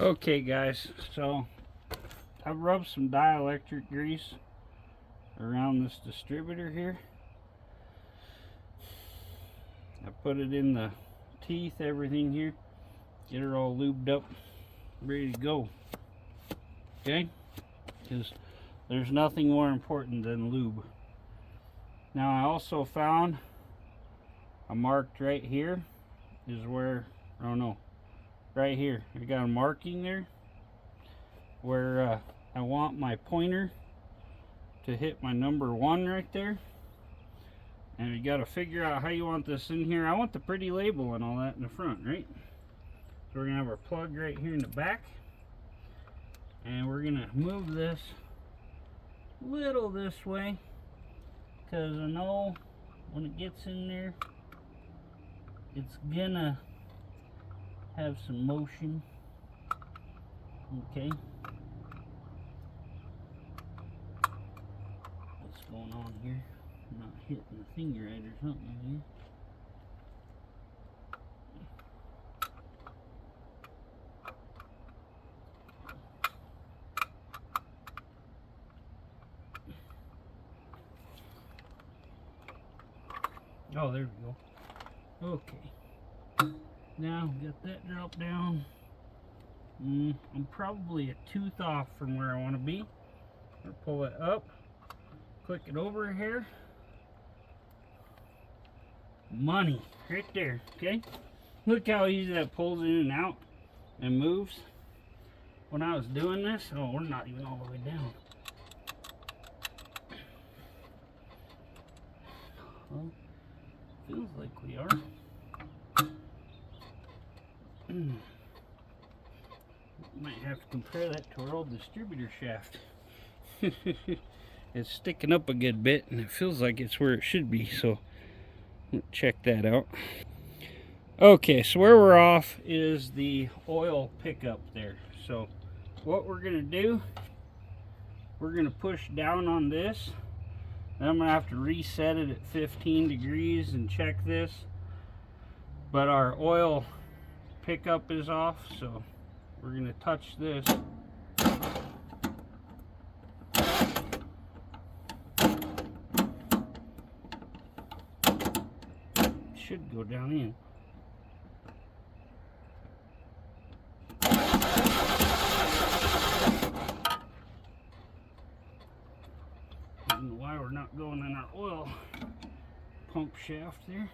Okay guys, so I've rubbed some dielectric grease around this distributor here. I put it in the teeth, everything here, get her all lubed up, ready to go. Okay, because there's nothing more important than lube. Now I also found a marked right here is where, I don't know, right here I got a marking there where I want my pointer to hit my number 1 right there. And you got to figure out how you want this in here. I want the pretty label and all that in the front, right? So we're gonna have our plug right here in the back, and we're gonna move this a little this way because I know when it gets in there it's gonna have some motion. Okay, what's going on here? I'm not hitting the finger right or something here. Oh, there we go. Okay, now got that drop down. I'm probably a tooth off from where I want to be. I'll pull it up, click it over here. Money right there. Okay, look how easy that pulls in and out and moves. When I was doing this, oh, we're not even all the way down. Well, feels like we are. Might have to compare that to our old distributor shaft. It's sticking up a good bit and it feels like it's where it should be, so check that out. Okay, so where we're off is the oil pickup there. So what we're gonna do, we're gonna push down on this. Then I'm gonna have to reset it at 15 degrees and check this. But our oil pickup is off, so we're gonna touch this. Should go down in. I don't know why we're not going in our oil pump shaft there.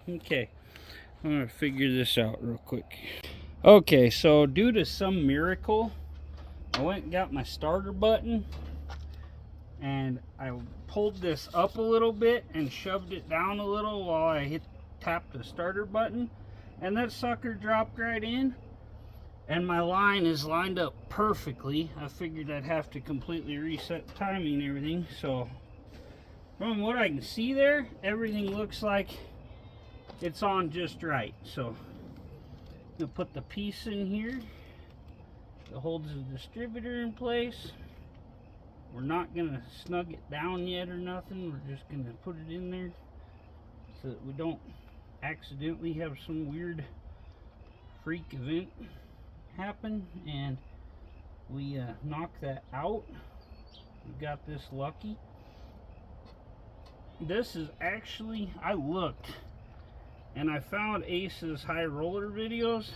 Okay, I'm gonna figure this out real quick. Okay, so due to some miracle, I went and got my starter button and I pulled this up a little bit and shoved it down a little while I tapped the starter button, and that sucker dropped right in, and my line is lined up perfectly. I figured I'd have to completely reset the timing and everything. So from what I can see there, everything looks like it's on just right. So I'm gonna put the piece in here that holds the distributor in place. We're not gonna snug it down yet or nothing. We're just gonna put it in there so that we don't accidentally have some weird freak event happen and we knock that out. We got this lucky. This is actually, I looked and I found Ace's high roller videos,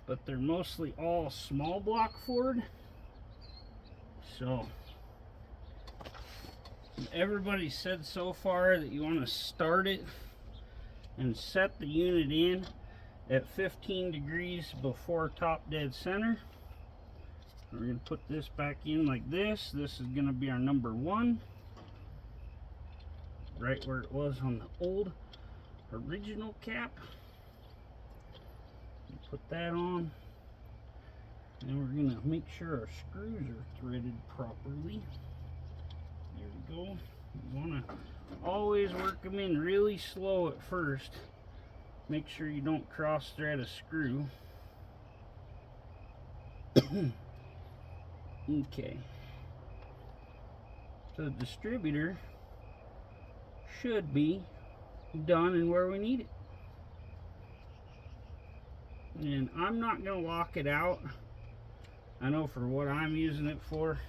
but they're mostly all small block Ford. So everybody said so far that you want to start it and set the unit in at 15 degrees before top dead center. We're going to put this back in like this. This is going to be our number 1, right where it was on the old original cap. Put that on, and we're going to make sure our screws are threaded properly. There we go. You want to always work them in really slow at first Make sure you don't cross thread a screw. Okay. So the distributor should be done and where we need it. And I'm not going to lock it out. I know for what I'm using it for.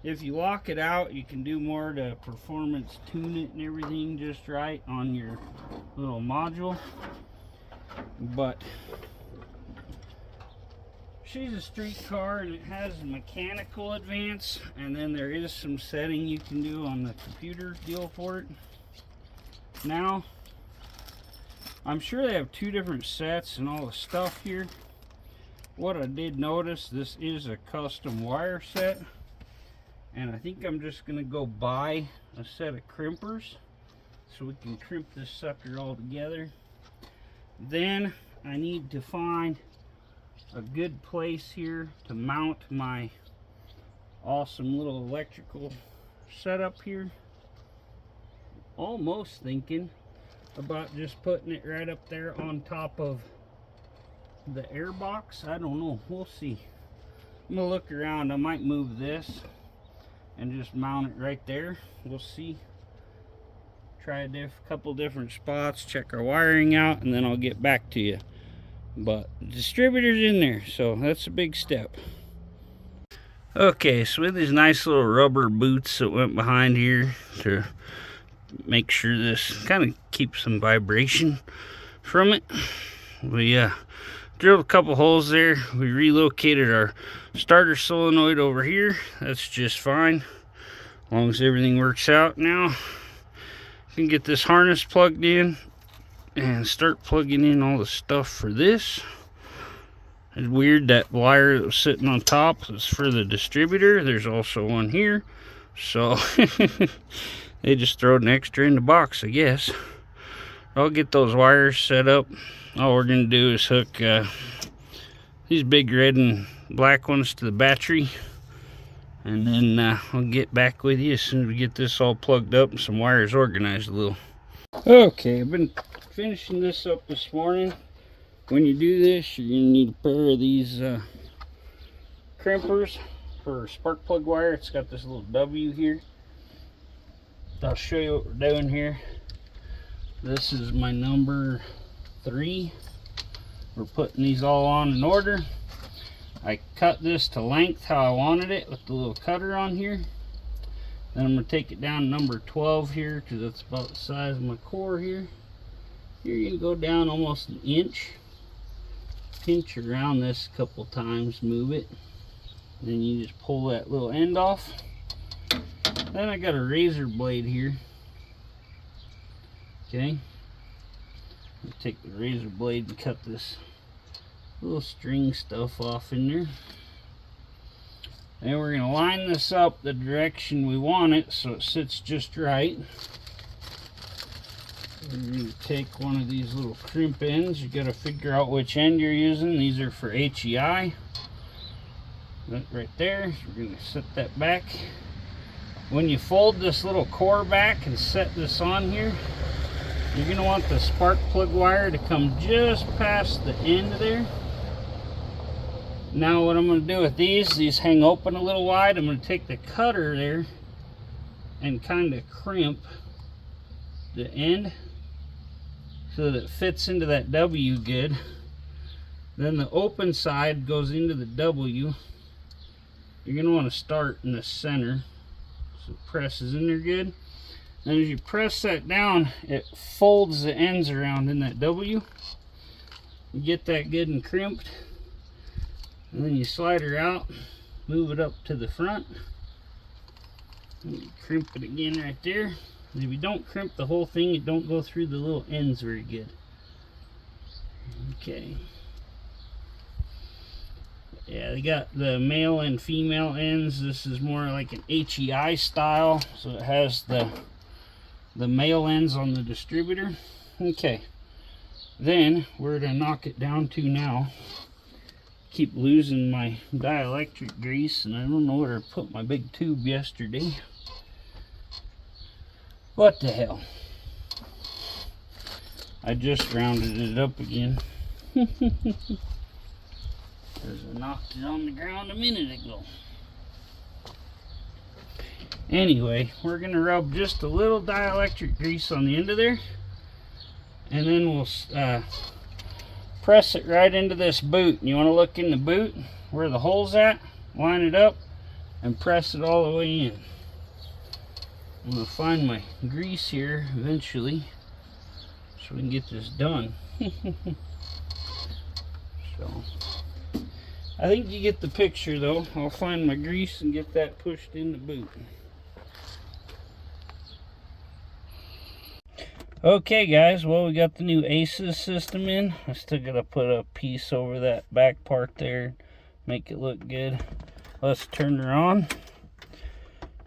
If you lock it out, you can do more to performance tune it and everything just right on your little module. But she's a street car and it has a mechanical advance, and then there is some setting you can do on the computer deal for it. Now, I'm sure they have 2 different sets and all the stuff here. What I did notice, this is a custom wire set, and I think I'm just going to go buy a set of crimpers so we can crimp this sucker all together. Then I need to find a good place here to mount my awesome little electrical setup here. Almost thinking about just putting it right up there on top of the air box. I don't know, we'll see. I'm gonna look around. I might move this and just mount it right there. We'll see. Try a couple different spots, check our wiring out, and then I'll get back to you. But the distributor's in there, so that's a big step. Okay, so with these nice little rubber boots that went behind here to make sure this kind of keeps some vibration from it, we drilled a couple holes there. We relocated our starter solenoid over here. That's just fine, as long as everything works out. Now you can get this harness plugged in and start plugging in all the stuff for this. It's weird, that wire that was sitting on top is for the distributor. There's also one here, so they just throw an extra in the box, I guess. I'll get those wires set up. All we're gonna do is hook these big red and black ones to the battery, and then I'll get back with you as soon as we get this all plugged up and some wires organized a little. Okay, I've been finishing this up this morning. When you do this, you're gonna need a pair of these crimpers for spark plug wire. It's got this little W here. I'll show you what we're doing here. This is my number 3. We're putting these all on in order. I cut this to length how I wanted it with the little cutter on here. Then I'm going to take it down to number 12 here, because that's about the size of my core here. Here you go down almost an inch. Pinch around this a couple times, move it. Then you just pull that little end off. Then I got a razor blade here. Okay. I'll take the razor blade and cut this little string stuff off in there. And we're going to line this up the direction we want it so it sits just right. We're going to take one of these little crimp ends. You got to figure out which end you're using. These are for HEI. That right there. So we're going to set that back. When you fold this little core back and set this on here, you're going to want the spark plug wire to come just past the end there. Now what I'm going to do with these hang open a little wide. I'm going to take the cutter there and kind of crimp the end so that it fits into that W good. Then the open side goes into the W. You're going to want to start in the center so it presses in there good. And as you press that down, it folds the ends around in that W. You get that good and crimped. And then you slide her out, move it up to the front. And you crimp it again right there. And if you don't crimp the whole thing, it don't go through the little ends very good. Okay. Yeah, they got the male and female ends. This is more like an HEI style, so it has the male ends on the distributor. Okay, then we're gonna knock it down to now. Keep losing my dielectric grease, and I don't know where I put my big tube yesterday. What the hell? I just rounded it up again. Because I knocked it on the ground a minute ago. Anyway, we're going to rub just a little dielectric grease on the end of there. And then we'll press it right into this boot. And you want to look in the boot where the hole's at, line it up, and press it all the way in. I'm going to find my grease here eventually so we can get this done. So, I think you get the picture though. I'll find my grease and get that pushed in the boot. Okay guys, well, we got the new ACES system in. I still gotta put a piece over that back part there, make it look good. Let's turn her on.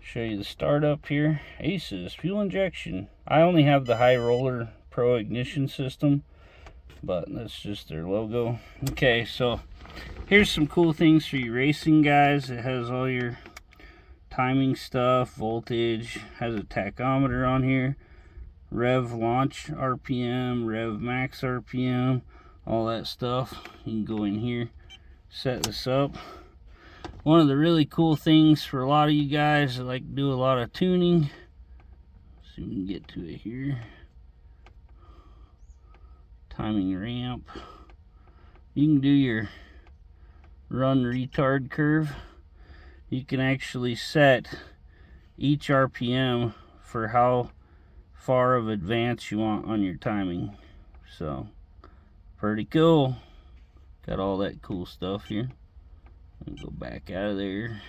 Show you the startup here. ACES fuel injection. I only have the High Roller Pro ignition system, but that's just their logo. Okay, so here's some cool things for you racing guys. It has all your timing stuff, voltage, has a tachometer on here, rev launch RPM, rev max RPM, all that stuff. You can go in here, set this up. One of the really cool things for a lot of you guys that like to do a lot of tuning, see if we can get to it here. Timing ramp. You can do your run retard curve. You can actually set each RPM for how far of advance you want on your timing. So pretty cool. Got all that cool stuff here. Go back out of there.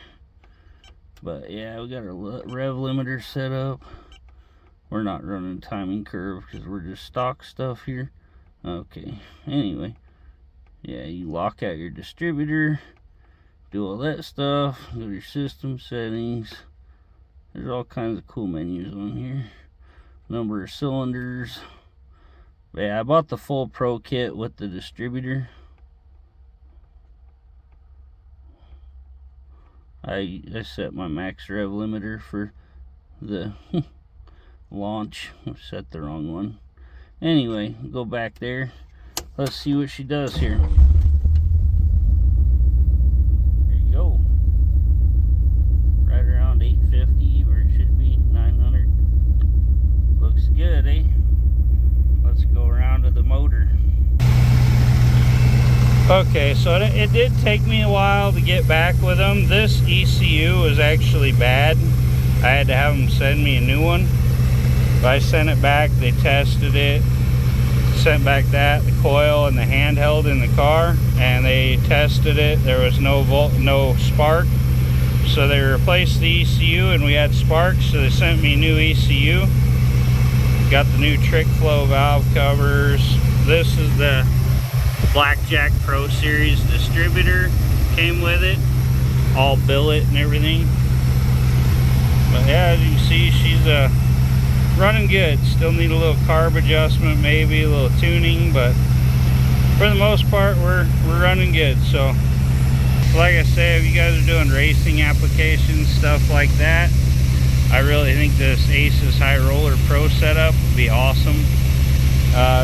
But yeah, we got our rev limiter set up. We're not running timing curve because we're just stock stuff here. Okay, anyway, yeah, you lock out your distributor, do all that stuff, go to your system settings. There's all kinds of cool menus on here. Number of cylinders. But yeah, I bought the full Pro kit with the distributor. I set my max rev limiter for the launch. I set the wrong one. Anyway, go back there. Let's see what she does here. There you go. Right around 850 where it should be, 900. Looks good, eh? Let's go around to the motor. Okay, so it did take me a while to get back with them. This ECU was actually bad. I had to have them send me a new one. But I sent it back, they tested it, sent back the coil and the handheld in the car, and they tested it. There was no spark. So they replaced the ECU and we had sparks, so they sent me a new ECU. Got the new trick flow valve covers. This is the Blackjack Pro Series distributor, came with it, all billet and everything. But yeah, as you can see, she's running good. Still need a little carb adjustment, maybe a little tuning, but for the most part we're running good. So like I say, if you guys are doing racing applications, stuff like that, I really think this ACES High Roller Pro setup would be awesome.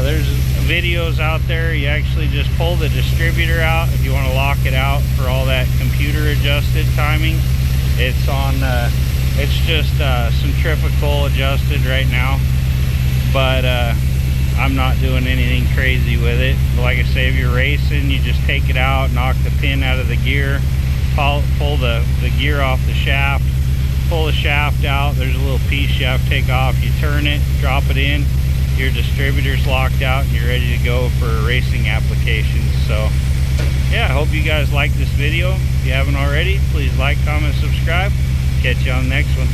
There's videos out there. You actually just pull the distributor out if you want to lock it out for all that computer adjusted timing. It's on it's just centrifugal adjusted right now, but I'm not doing anything crazy with it. But like I say, if you're racing, you just take it out, knock the pin out of the gear, pull the gear off the shaft, pull the shaft out. There's a little piece you have to take off. You turn it, drop it in, your distributor's locked out, and you're ready to go for racing applications. So yeah, I hope you guys like this video. If you haven't already, please like, comment, subscribe. Catch you on the next one.